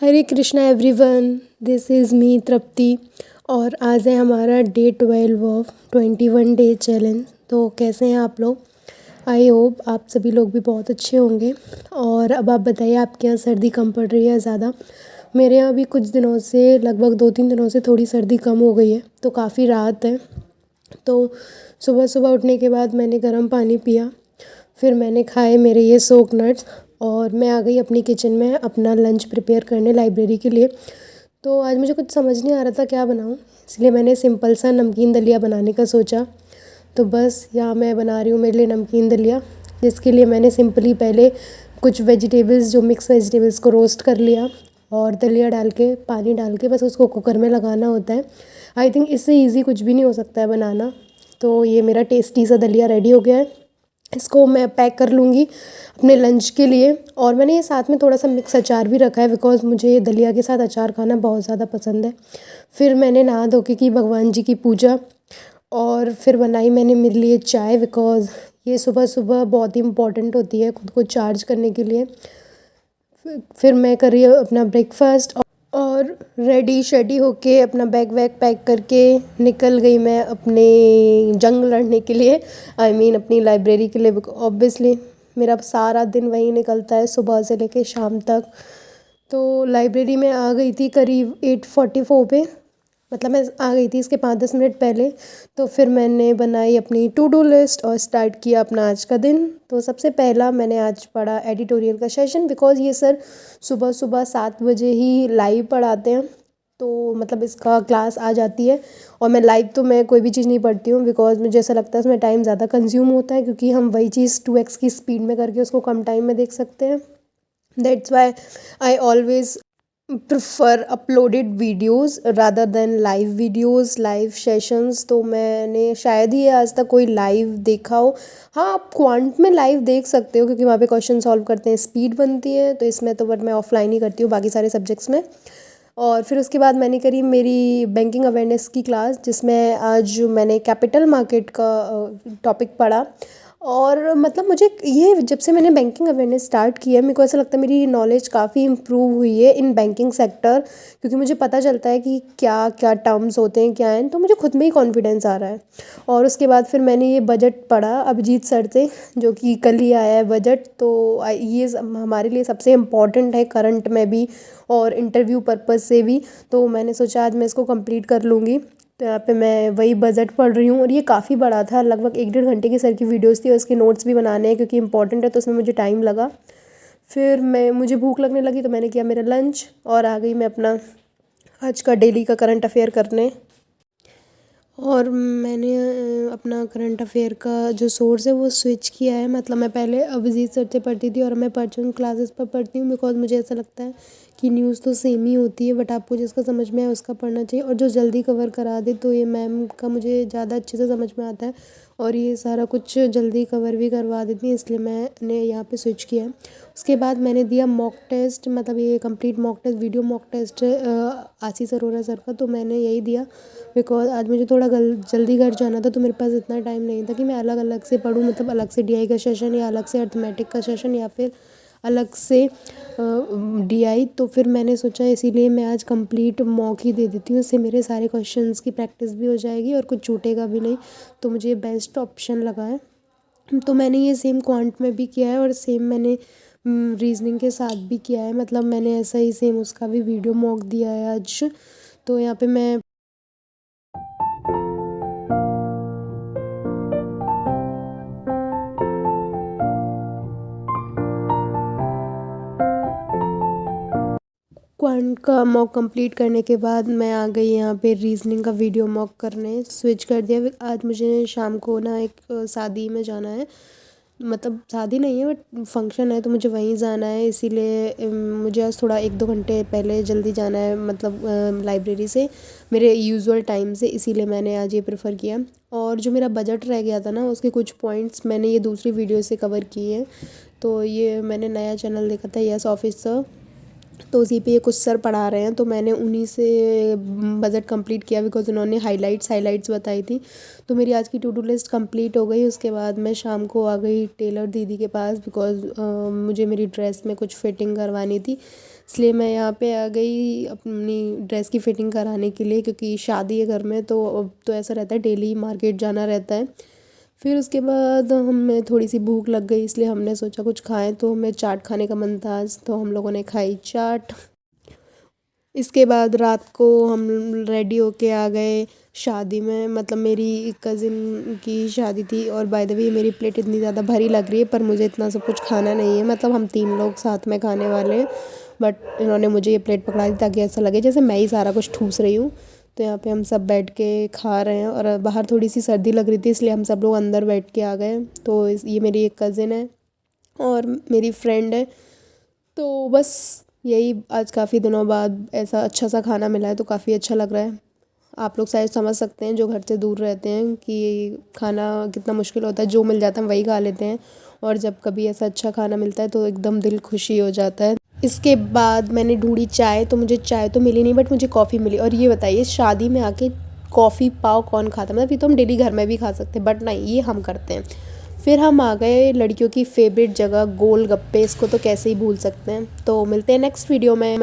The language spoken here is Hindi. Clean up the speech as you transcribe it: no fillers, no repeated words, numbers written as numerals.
Hare Krishna everyone, this is me Tripti. और आज है हमारा डे 12 ऑफ 21 डे चैलेंज। तो कैसे हैं आप लोग? आई होप आप सभी लोग भी बहुत अच्छे होंगे। और अब आप बताइए, आपके यहाँ सर्दी कम पड़ रही है ज़्यादा? मेरे यहाँ भी कुछ दिनों से, लगभग 2-3 दिनों से थोड़ी सर्दी कम हो गई है, तो काफ़ी राहत है। तो सुबह सुबह उठने के बाद मैंने गर्म पानी पिया, फिर मैंने खाए मेरे ये सोक नट्स, और मैं आ गई अपनी किचन में अपना लंच प्रिपेयर करने लाइब्रेरी के लिए। तो आज मुझे कुछ समझ नहीं आ रहा था क्या बनाऊँ, इसलिए मैंने सिंपल सा नमकीन दलिया बनाने का सोचा। तो बस यहाँ मैं बना रही हूँ मेरे लिए नमकीन दलिया, जिसके लिए मैंने सिंपली पहले कुछ वेजिटेबल्स, जो मिक्स वेजिटेबल्स को रोस्ट कर लिया और दलिया डाल के, पानी डाल के बस उसको कुकर में लगाना होता है। आई थिंक इससे इजी कुछ भी नहीं हो सकता है बनाना। तो ये मेरा टेस्टी सा दलिया रेडी हो गया है। इसको मैं पैक कर लूँगी अपने लंच के लिए। और मैंने ये साथ में थोड़ा सा मिक्स अचार भी रखा है, बिकॉज़ मुझे दलिया के साथ अचार खाना बहुत ज़्यादा पसंद है। फिर मैंने नहा धो के की भगवान जी की पूजा, और फिर बनाई मैंने मेरे लिए चाय, बिकॉज़ ये सुबह सुबह बहुत ही इम्पॉर्टेंट होती है खुद को चार्ज करने के लिए। फिर मैं कर रही हूँ अपना ब्रेकफास्ट, और रेडी शेडी होके अपना बैग वैग पैक करके निकल गई मैं अपने जंग लड़ने के लिए, आई मीन अपनी लाइब्रेरी के लिए। ऑब्वियसली मेरा सारा दिन वहीं निकलता है, सुबह से लेके शाम तक। तो लाइब्रेरी में आ गई थी करीब 8:44 पे, मतलब मैं आ गई थी इसके 5-10 मिनट पहले। तो फिर मैंने बनाई अपनी टू डू लिस्ट और स्टार्ट किया अपना आज का दिन। तो सबसे पहला मैंने आज पढ़ा एडिटोरियल का सेशन, बिकॉज़ ये सर सुबह सुबह 7 बजे ही लाइव पढ़ाते हैं। तो मतलब इसका क्लास आ जाती है, और मैं लाइव तो मैं कोई भी चीज़ नहीं पढ़ती हूँ, बिकॉज़ मुझे ऐसा लगता है उसमें टाइम ज़्यादा कंज्यूम होता है, क्योंकि हम वही चीज़ 2x की स्पीड में करके उसको कम टाइम में देख सकते हैं। That's why I always prefer uploaded videos rather than live videos, live sessions. तो मैंने शायद ही आज तक कोई लाइव देखा हो। हाँ, आप क्वांट में लाइव देख सकते हो, क्योंकि वहाँ पे क्वेश्चन सॉल्व करते हैं, स्पीड बनती है। तो इसमें तो बट मैं ऑफलाइन ही करती हूँ बाकी सारे सब्जेक्ट्स में। और फिर उसके बाद मैंने करी मेरी बैंकिंग अवेयरनेस की क्लास, जिसमें आज मैंने कैपिटल मार्केट का टॉपिक पढ़ा। और मतलब मुझे ये, जब से मैंने बैंकिंग अवेयरनेस स्टार्ट किया है, मेरे को ऐसा लगता है मेरी नॉलेज काफ़ी इम्प्रूव हुई है इन बैंकिंग सेक्टर, क्योंकि मुझे पता चलता है कि क्या क्या टर्म्स होते हैं, क्या हैं। तो मुझे खुद में ही कॉन्फिडेंस आ रहा है। और उसके बाद फिर मैंने ये बजट पढ़ा अभिजीत सर से, जो कि कल ही आया है बजट। तो ये हमारे लिए सबसे इम्पॉर्टेंट है, करंट में भी और इंटरव्यू पर्पज़ से भी। तो मैंने सोचा आज मैं इसको कंप्लीट कर लूँगी। तो यहाँ पे मैं वही बजट पढ़ रही हूँ, और ये काफ़ी बड़ा था, लगभग 1-1.5 घंटे की सर की वीडियोस थी, और उसके नोट्स भी बनाने हैं क्योंकि इंपॉर्टेंट है, तो उसमें मुझे टाइम लगा। फिर मुझे भूख लगने लगी, तो मैंने किया मेरा लंच, और आ गई मैं अपना आज का डेली का करंट अफेयर करने। और मैंने अपना करंट अफेयर का जो सोर्स है वो स्विच किया है। मतलब मैं पहले अभिजीत सर से पढ़ती थी, और मैं पर्चुन क्लासेस पर पढ़ती हूँ, बिकॉज मुझे ऐसा लगता है कि न्यूज़ तो सेम ही होती है, बट आपको जिसका समझ में आए उसका पढ़ना चाहिए, और जो जल्दी कवर करा दे। तो ये मैम का मुझे ज़्यादा अच्छे से समझ में आता है, और ये सारा कुछ जल्दी कवर भी करवा देती हैं, इसलिए मैंने यहाँ पे स्विच किया है। उसके बाद मैंने दिया मॉक टेस्ट, मतलब ये complete mock test, video mock test Ashish Arora sir का। तो मैंने यही दिया, बिकॉज आज मुझे थोड़ा जल्दी घर जाना था, तो मेरे पास इतना टाइम नहीं था कि मैं अलग अलग से पढूँ, मतलब अलग से डीआई का सेशन, या अलग से अर्थमेटिक का सेशन, या फिर अलग से डीआई। तो फिर मैंने सोचा इसीलिए मैं आज कंप्लीट मॉक ही दे देती हूँ, इससे मेरे सारे क्वेश्चंस की प्रैक्टिस भी हो जाएगी और कुछ छूटेगा भी नहीं। तो मुझे ये बेस्ट ऑप्शन लगा है। तो मैंने ये सेम क्वांट में भी किया है, और सेम मैंने रीजनिंग के साथ भी किया है, मतलब मैंने ऐसा ही सेम उसका भी वीडियो मॉक दिया है आज। तो यहाँ पे मैं क्वांट का मॉक कंप्लीट करने के बाद मैं आ गई यहाँ पे रीजनिंग का वीडियो मॉक करने, स्विच कर दिया। आज मुझे शाम को ना एक शादी में जाना है, मतलब शादी नहीं है बट फंक्शन है, तो मुझे वहीं जाना है, इसीलिए मुझे आज थोड़ा 1-2 घंटे पहले जल्दी जाना है, मतलब लाइब्रेरी से मेरे यूजुअल टाइम से, इसीलिए मैंने आज ये प्रेफर किया। और जो मेरा बजट रह गया था ना, उसके कुछ पॉइंट्स मैंने ये दूसरी वीडियो से कवर किए हैं। तो ये मैंने नया चैनल देखा था, यस ऑफिसर, तो उसी पे ये कुछ सर पढ़ा रहे हैं, तो मैंने उन्हीं से बजट कंप्लीट किया, बिकॉज उन्होंने हाइलाइट्स बताई थी। तो मेरी आज की टू डू लिस्ट कंप्लीट हो गई। उसके बाद मैं शाम को आ गई टेलर दीदी के पास, बिकॉज मुझे मेरी ड्रेस में कुछ फिटिंग करवानी थी। इसलिए मैं यहाँ पे आ गई अपनी ड्रेस की फ़िटिंग कराने के लिए, क्योंकि शादी है घर में, तो अब तो ऐसा रहता है डेली मार्केट जाना रहता है। फिर उसके बाद हमें थोड़ी सी भूख लग गई, इसलिए हमने सोचा कुछ खाएं, तो हमें चाट खाने का मन था आज, तो हम लोगों ने खाई चाट। इसके बाद रात को हम रेडी होके आ गए शादी में, मतलब मेरी कज़िन की शादी थी। और बाय द वे मेरी प्लेट इतनी ज़्यादा भारी लग रही है, पर मुझे इतना सब कुछ खाना नहीं है, मतलब हम 3 लोग साथ में खाने वाले हैं। बट इन्होंने मुझे ये प्लेट पकड़ा दी ताकि ऐसा लगे जैसे मैं ही सारा कुछ ठूस रही हूँ। तो यहाँ पे हम सब बैठ के खा रहे हैं, और बाहर थोड़ी सी सर्दी लग रही थी, इसलिए हम सब लोग अंदर बैठ के आ गए। तो ये मेरी एक कज़िन है और मेरी फ्रेंड है। तो बस यही, आज काफ़ी दिनों बाद ऐसा अच्छा सा खाना मिला है, तो काफ़ी अच्छा लग रहा है। आप लोग शायद समझ सकते हैं जो घर से दूर रहते हैं कि खाना कितना मुश्किल होता है, जो मिल जाता है हम वही खा लेते हैं, और जब कभी ऐसा अच्छा खाना मिलता है तो एकदम दिल खुशी हो जाता है। इसके बाद मैंने ढूंढी चाय, तो मुझे चाय तो मिली नहीं, बट मुझे कॉफ़ी मिली। और ये बताइए, शादी में आके कॉफ़ी पाव कौन खाता है? मतलब ये तो हम डेली घर में भी खा सकते हैं, बट नहीं, ये हम करते हैं। फिर हम आ गए लड़कियों की फेवरेट जगह गोलगप्पे, इसको तो कैसे ही भूल सकते हैं। तो मिलते हैं नेक्स्ट वीडियो में।